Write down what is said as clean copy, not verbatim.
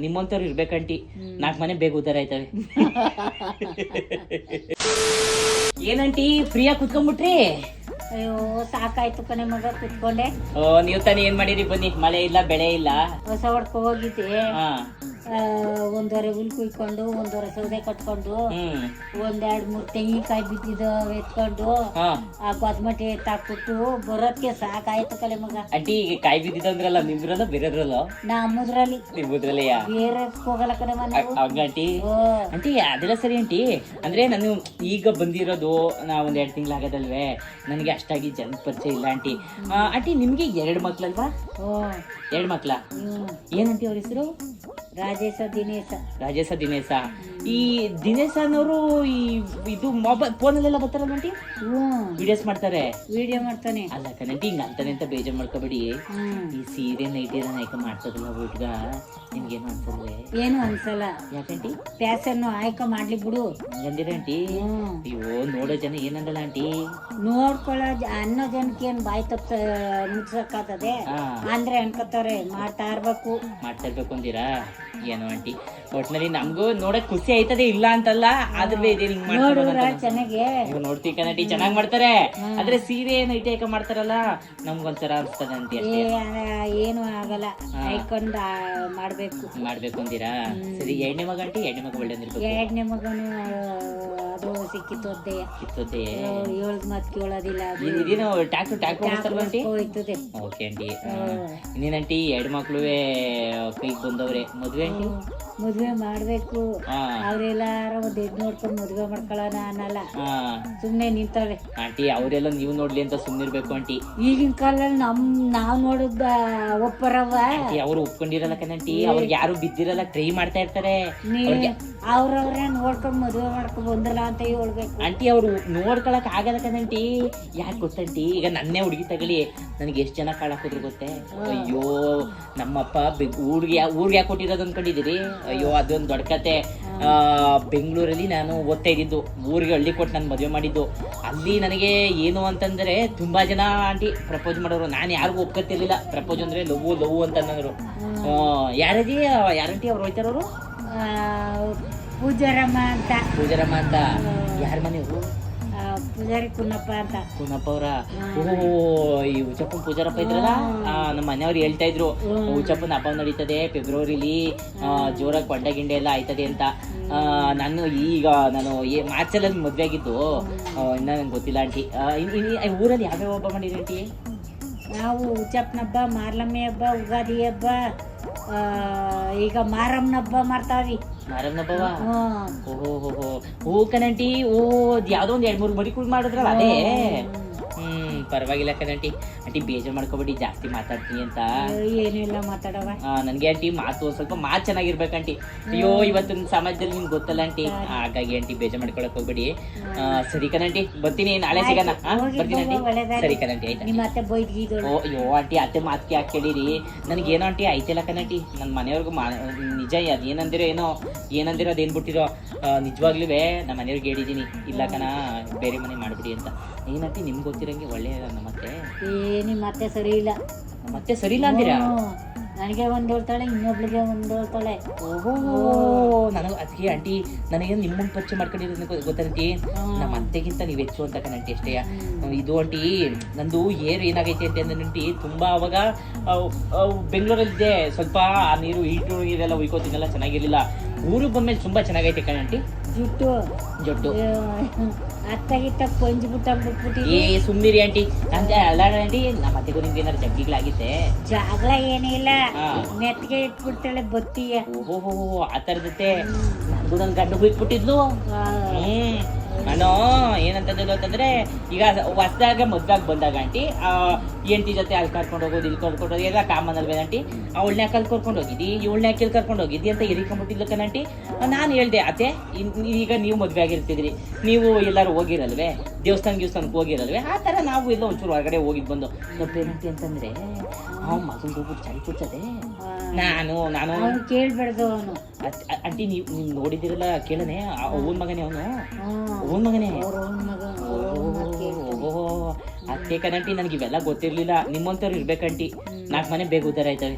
ನಿಮ್ಮಂತವ್ರು ಇರ್ಬೇಕಂಟಿ 4 ಮನೆ ಬೇಗ ಉದ್ದಾರ ಆಯ್ತವೆ. ಏನಂಟಿ ಫ್ರೀಯಾಗಿ ಕುತ್ಕೊಂಡ್ಬಿಟ್ರಿ? ಅಯ್ಯೋ ಸಾಕಾಯ್ತು ಕಣೆ ಮಗ ಕುತ್ಕೊಂಡೆ. ನೀವ್ ತಾನೇ ಏನ್ ಮಾಡಿರಿ? ಬನ್ನಿ, ಮಳೆ ಇಲ್ಲ ಬೆಳೆ ಇಲ್ಲ. ಹೊಸ ಹೊಡ್ಕೊ ಹೋಗಿದ್ದೆ. ಒಂದೂವರೆ ಹುಲ್ ಕುಯ್ಕೊಂಡು, ಒಂದೂವರೆ ಸೌದೆ ಕಟ್ಕೊಂಡು, 1-2-3 ತೆಂಗಿನಕಾಯಿ ಬಿದ್ದಿದ್ದಾವ ಎತ್ಕೊಂಡು, ಆ ಕೊದ್ಮಟ್ಟಿ ಎತ್ತಾಕ್ಬಿಟ್ಟು ಬರೋದ್ಕೆ ಸಾಕಾಯ್ತು ಕಲೆ ಮಗ. ಅಂಟಿ ಈಗ ಕಾಯಿ ಬಿದ್ದಿದ್ದಂದ್ರಲ್ಲ, ನಿಮ್ದ್ರಲ್ಲ ಬೇರೆದ್ರಲ್ಲ? ನಮ್ಮದ್ರಲ್ಲಿ. ನಿಮ್ಮದ್ರಲ್ಲೇ ಬೇರೆ ಹೋಗಲ್ಲ ಕಣೆ ಮನೆ. ಹಂಗಂಟಿ ಅಂಟಿ ಅದೆಲ್ಲ ಸರಿ ಅಂಟಿ. ಅಂದ್ರೆ ನಾನು ಈಗ ಬಂದಿರೋದು ಒಂದ್ 2 ತಿಂಗಳಾಗದಲ್ವೇ, ನನಗೆ ಅಷ್ಟಾಗಿ ಜನ ಪರಿಚಯ ಇಲ್ಲ ಆಂಟಿ. ಆಂಟಿ ನಿಮ್ಗೆ 2 ಮಕ್ಳಲ್ವಾ? 2 ಮಕ್ಳ? ಏನಂಟಿ ಅವ್ರ ಹೆಸರು? ರಾಜೇಶ ದಿನೇಶ. ಈ ದಿನೇಶ ಅನ್ನೋರು ಇದು ಮೊಬೈಲ್ ಫೋನಲ್ಲೆಲ್ಲ ಬರ್ತಾರಲ್ಲ ಆಂಟಿ, ವಿಡಿಯೋಸ್ ಮಾಡ್ತಾರೆ. ವಿಡಿಯೋ ಮಾಡ್ತಾನೆ ಅಲ್ಲ ಕಣಂಟಿ, ಹಿಂಗ ಅಂತಾನೆ ಅಂತ ಬೇಜಾರ್ ಮಾಡ್ಕೋಬೇಡಿ. ಈ ಸೀರೆ ನೈಟಿರ ನಾಯ್ಕ ಮಾಡ್ತದಲ್ಲ ಹುಡ್ಗ, ನಿಮ್ಗೇನು ಅನ್ಸಲ್ವೇ? ಏನು ಅನ್ಸಲ್ಲ. ಯಾಕಂಟಿ? ಫ್ಯಾಷನ್ ಆಯ್ಕ ಮಾಡ್ಲಿ ಬಿಡು. ಹಂಗಂದಿರ ಆಂಟಿ? ಅಯ್ಯೋ ನೋಡೋ ಜನ ಏನಂದಲ್ಲ ಆಂಟಿ, ನೋಡ್ಕೊಳ್ಳೋ ಅನ್ನೋ ಜನಕ್ಕೆ ಏನ್ ಬಾಯಿ ತಪ್ಪ ಮುಗ್ಸಕ್ಕಾಗ್ತದೆ ಅಂದ್ರೆ ಅನ್ಕೋತಾರೆ. ಮಾಡ್ತಾ ಇರ್ಬೇಕು ಅಂದಿರಾ? ಏನೋ ಆಂಟಿ, ಒಟ್ನಲ್ಲಿ ನಮ್ಗೂ ನೋಡಕ್ ಖುಷಿ ಆಯ್ತದೆ, ಇಲ್ಲ ಅಂತಲ್ಲ. ಆದ್ರೆ ಚೆನ್ನಾಗಿ ನೋಡ್ತೀವಿ ಕಣಟಿ, ಚೆನ್ನಾಗ್ ಮಾಡ್ತಾರೆ. ಆದ್ರೆ ಸೀರೆ ನೈಟಿ ಹಾಕ ಮಾಡ್ತಾರಲ್ಲ, ನಮ್ಗೊಂಥರ ಅನ್ಸ್ತದೆ ಅಂತಿ. ಏನು ಆಗಲ್ಲ, ಹಾಕೊಂಡ್ ಮಾಡ್ಬೇಕು ಅಂದಿರಾ? ಸರಿ. 2ನೇ ಮಗ ಆಂಟಿ? 2ನೇ ಮಗ ಒಳ್ಳೆದಿರ್ಬೇಕು. 2ನೇ ಮಗನು ಅದು ಕಿತ್ತೋದೆ ಹೇಳದ್ ಮತ್ ಕೇಳೋದಿಲ್ಲ. ಇದೇನು ಟ್ಯಾಕ್ಟರ್ ಹೋಯ್ತದೆ. Okay aunty. ಇನ್ನೇನಂಟಿ 2 ಮಕ್ಳು ಕೈಗೆ ಬಂದವ್ರೆ. ಮದ್ವೆ ಮಾಡ್ಬೇಕು. ಅವ್ರೆಲ್ಲಾರು ಒಂದ್ ನೋಡ್ಕೊಂಡ್ ಮದ್ವೆ ಮಾಡ್ಕೊಳ್ಳೋಣ ಅನ್ನಲ್ಲ, ಸುಮ್ನೆ ನಿಂತವ್ರೆ. ಆಂಟಿ ಅವ್ರೆಲ್ಲ ನೀವು ನೋಡ್ಲಿ ಅಂತ ಸುಮ್ನಿರ್ಬೇಕು ಆಂಟಿ. ಈಗಿನ ಕಾಲದಲ್ಲಿ ನಾವ್ ನೋಡಿದ ಒಪ್ಪರವ ಅವ್ರು ಒಪ್ಕೊಂಡಿರಲ್ಲ ಕಣಂಟಿ. ಅವ್ರಿಗೆ ಯಾರು ಬಿದ್ದಿರಲ್ಲ, ಟ್ರೈ ಮಾಡ್ತಾ ಇರ್ತಾರೆ. ಅವ್ರವ್ರೇ ನೋಡ್ಕೊಂಡ್ ಮದ್ವೆ ಮಾಡ್ಕೊಂಡ್ ಬಂದಲ್ಲ ಅಂತ ಹೇಳ್ಬೇಕು ಆಂಟಿ. ಅವ್ರು ನೋಡ್ಕೊಳಕ್ ಆಗಲ್ಲ ಕಣಂಟಿ. ಯಾಕೆ ಗೊತ್ತಂಟಿ, ಈಗ ನನ್ನೇ ಹುಡುಗಿ ತಗೊಳ್ಳಿ, ನನಗೆ ಎಷ್ಟ್ ಜನ ಕಾಳಾಕೋದ್ರು ಗೊತ್ತೇ? ಅಯ್ಯೋ ನಮ್ಮಪ್ಪ ಊರ್ಗೆ ಯಾಕೆ ಕೊಟ್ಟಿರೋದು ಅನ್ಕೊಂಡಿದ್ದೀರಿ? ಅಯ್ಯೋ ಅದೊಂದು ದೊಡ್ಡ ಕತೆ. ಬೆಂಗಳೂರಲ್ಲಿ ನಾನು ಓದ್ತಾ ಇದ್ದಿದ್ದು, ಊರಿಗೆ ಹಳ್ಳಿ ಕೊಟ್ಟು ನಾನು ಮದುವೆ ಮಾಡಿದ್ದು. ಅಲ್ಲಿ ನನಗೆ ಏನು ಅಂತಂದ್ರೆ ತುಂಬಾ ಜನ ಆಂಟಿ ಪ್ರಪೋಸ್ ಮಾಡೋರು. ನಾನು ಯಾರಿಗೂ ಒಪ್ಕೊತಿರ್ಲಿಲ್ಲ. ಪ್ರಪೋಸ್ ಅಂದ್ರೆ ಲವ್ ಅಂತ ಅನ್ನೋರು. ಯಾರಂಟಿ ಅವ್ರು ಹೋಯ್ತಾರವರು? ಪೂಜಾರಮ್ಮ ಅಂತ. ಯಾರ ಮನೆಯವರು? ಪೂಜಾರಿ ಕುನ್ನಪ್ಪ ಅಂತ. ಕುನ್ನಪ್ಪ ಅವರ? ಓಹೋ, ಈ ಉಚ್ಚಪ್ಪನ ಪೂಜಾರಪ್ಪ ಇದ್ರಲ್ಲ, ನಮ್ಮ ಮನೆಯವ್ರು ಹೇಳ್ತಾ ಇದ್ರು ಉಚ್ಚಪ್ಪನ ಹಬ್ಬ ನಡೀತದೆ ಫೆಬ್ರವರಿಲಿ, ಜೋರಾಗಿ ಕೊಂಡ ಗಿಂಡೆ ಎಲ್ಲ ಆಯ್ತದೆ ಅಂತ. ನಾನು ಮಾರ್ಚಲ್ಲಿ ಮದ್ವೆ ಆಗಿದ್ದು, ಇನ್ನ ನಂಗೆ ಗೊತ್ತಿಲ್ಲ ಆಂಟಿ. ಊರಲ್ಲಿ ಯಾವ್ಯಾವ ಹಬ್ಬ ಮಾಡಿದ್ರಿ ಆಂಟಿ? ನಾವು ಉಚ್ಚಪ್ಪನ ಹಬ್ಬ, ಮಾರ್ಲಮ್ಮಿ ಹಬ್ಬ, ಉಗಾದಿ ಹಬ್ಬ, ಈಗ ಮಾರಮ್ಮನ ಹಬ್ಬ ಮಾಡ್ತಾವಿ. ಮಾರಮ್ಮನ ಹಬ್ಬವಾ? ಓಹೋ ಕಣಂಟಿ. ಯಾವ್ದೋ ಒಂದ್ 2-3 ಮರಿ ಕುಳ್ ಮಾಡಿದ್ರಲ್ಲ ಅದೇ? ಪರವಾಗಿಲ್ಲ ಕಣಂಟಿ. ಆಂಟಿ ಬೇಜಾರ್ ಮಾಡ್ಕೋಬೇಡಿ, ಜಾಸ್ತಿ ಮಾತಾಡ್ತೀನಿ ಅಂತ. ಏನಿಲ್ಲ ಮಾತಾಡವ. ನನ್ಗೆ ಆಂಟಿ ಮಾತು ಸ್ವಲ್ಪ ಚೆನ್ನಾಗಿರ್ಬೇಕಂಟಿ. ಅಯ್ಯೋ ಇವತ್ತಿನ ಸಮಾಜದಲ್ಲಿ ನಿಮ್ಗೆ ಗೊತ್ತಲ್ಲ ಆಂಟಿ, ಹಾಗಾಗಿ ಆಂಟಿ ಬೇಜಾರ್ ಮಾಡ್ಕೊಳಕ್ ಹೋಗ್ಬೇಡಿ. ಸರಿ ಕಣಂಟಿ, ಬರ್ತೀನಿ, ನಾಳೆ ಸಿಗೋಣ. ಬರ್ತೀನಿ ಆಂಟಿ. ಸರಿ ಕಣಂಟಿ, ಆಯ್ತಾ? ಅಯ್ಯೋ ಆಂಟಿ ಅತ್ತೆ ಮಾತ್ಗೆ ಯಾಕೆ ಕೇಳಿರಿ? ನನಗೇನೋ ಆಂಟಿ ಆಯ್ತಿಲ್ಲ ಕಣಂಟಿ. ನನ್ನ ಮನೆಯವ್ರಿಗೂ ನಿಜ ಏನಂದಿರೋ ಅದೇನ್ ಬಿಟ್ಟಿರೋ, ನಿಜವಾಗ್ಲೂ ನಮ್ಮ ಮನೆಯವ್ರಿಗೆ ಹೇಳಿದೀನಿ, ಇಲ್ಲ ಕಣ ಬೇರೆ ಮನೆ ಮಾಡ್ಬಿಡಿ ಅಂತ. ಏನಂಟಿ ನಿಮ್ಗೆ ಗೊತ್ತಿರಂಗೆ ಒಳ್ಳೆ ನಮ್ಮತ್ತೆ. ಮತ್ತೆ ಸರಿ ಇಲ್ಲ. ಮತ್ತೆ ಸರಿ ಇಲ್ಲ ಅಂದಿರಾ? ನನಗೆ ಒಂದ್ ಹೇಳ್ತಾಳೆ, ಇನ್ನೊಬ್ಳಿಗೆ ಒಂದ್ ಹೇಳ್ತಾಳೆ. ಓಹೋ, ನನಗೆ ಅದಕ್ಕೆ ಆಂಟಿ ನನಗೆ ನಿಮ್ಮನ್ನ ಪರಿಚಯ ಮಾಡ್ಕೊಂಡಿರೋದು ಗೊತ್ತಂಟಿ. ನಮ್ಮ ಅತ್ತೆಗಿಂತ ನೀವು ಹೆಚ್ಚು ಅಂತ ಕಣಂಟಿ ಅಷ್ಟೇ. ಇದು ಆಂಟಿ ನಂದು ಏನಾಗೈತೆ ಅಂತ ಅಂಟಿ, ತುಂಬಾ ಅವಾಗ ಬೆಂಗಳೂರಲ್ಲಿದ್ದೆ. ಸ್ವಲ್ಪ ಆ ನೀರೆಲ್ಲ ಉಯ್ಕೋತಿನೆಲ್ಲ ಚೆನ್ನಾಗಿರ್ಲಿಲ್ಲ. ಊರಿಗೆ ಬಂದ್ಮೇಲೆ ತುಂಬಾ ಚೆನ್ನಾಗೈತೆ ಕಣಂಟಿ. ಜೊಟ್ಟು ಅತ್ತಾಗಿತ್ತ ಕೊಂಜ್ಬಿಟ್ಟು ಸುಮ್ನಿರಿ ಆಂಟಿ. ಅಲ್ಲ ಆಂಟಿ, ನಮ್ಮ ಅತ್ತೆಗೂ ನಿಮ್ಗೆ ಏನಾರು ಜಗ್ಗಿಗಳಾಗಿತ್ತೆ? ಜಗಳ ಏನಿಲ್ಲ, ನೆತ್ಗೆ ಇಟ್ಬಿಡ್ತಾಳೆ ಬತ್ತಿಯ. ಓಹೋ ಆ ತರದತ್ತೆ. ನನಗೂ ನನ್ ಗಂಡು ಇಟ್ಬಿಟ್ಟಿದ್ಲು. ನಾನು ಏನಂತಂದ್ರೆ, ಈಗ ಹೊಸದಾಗ ಮದ್ವೆಗೆ ಬಂದಾಗ ಆಂಟಿ ಹೆಂಡತಿ ಜೊತೆ ಅಲ್ಲಿ ಕರ್ಕೊಂಡು ಹೋಗೋದು, ಇಲ್ಲಿ ಕರ್ಕೊಂಡು ಹೋಗಿ ಎಲ್ಲ ಕಾಮನ್ ಅಲ್ವೇ ಆಂಟಿ? ಅವಳನ್ಯಾಕ ಅಲ್ಲಿ ಕರ್ಕೊಂಡು ಹೋಗಿದ್ದಿ, ಇವಳನ್ಯಾಕ ಇಲ್ಲಿ ಕರ್ಕೊಂಡು ಹೋಗಿದ್ದಿ ಅಂತ ಇರಿಕೊಂಡ್ಬಿಟ್ಟಿದ್ಲು ಕಣಂಟಿ. ನಾನು ಹೇಳ್ದೆ, ಅತ್ತೆ ಈಗ ನೀವು ಮದ್ವೆ ಆಗಿರ್ತಿದ್ರಿ, ನೀವು ಎಲ್ಲಾರು ಹೋಗಿರಲ್ವೇ, ದೇವಸ್ಥಾನಕ್ಕೆ ಹೋಗಿರಲ್ವೇ? ಆ ತರ ನಾವು ಎಲ್ಲ ಒಂಚೂರು ಹೊರಗಡೆ ಹೋಗಿದ್ ಬಂದು. ಏನಂಟಿ ಅಂತಂದ್ರೆ, ಮಗನ್ ಹೋಗ್ಬಿಟ್ಟು ಚಳಿ ಕೊಡ್ತದೆ. ನಾನು ಕೇಳ್ಬೇಡ್ದು ಅವನು. ಆಂಟಿ ನೀವು ನೋಡಿದಿರಲ್ಲ, ಕೇಳನೆ, ಅವನ್ ಮಗನೇ ಅವನು ಮಗನೇ. ಓಹೋ ಅತ್ತೆ ಕಣಂಟಿ, ನನಗೆ ಇವೆಲ್ಲ ಗೊತ್ತಿರ್ಲಿಲ್ಲ. ನಿಮ್ಮಂತವ್ರು ಇರ್ಬೇಕಂಟಿ. 4 ಮನೆ ಬೇಗ ಉದ್ದಾರ ಆಯ್ತವೆ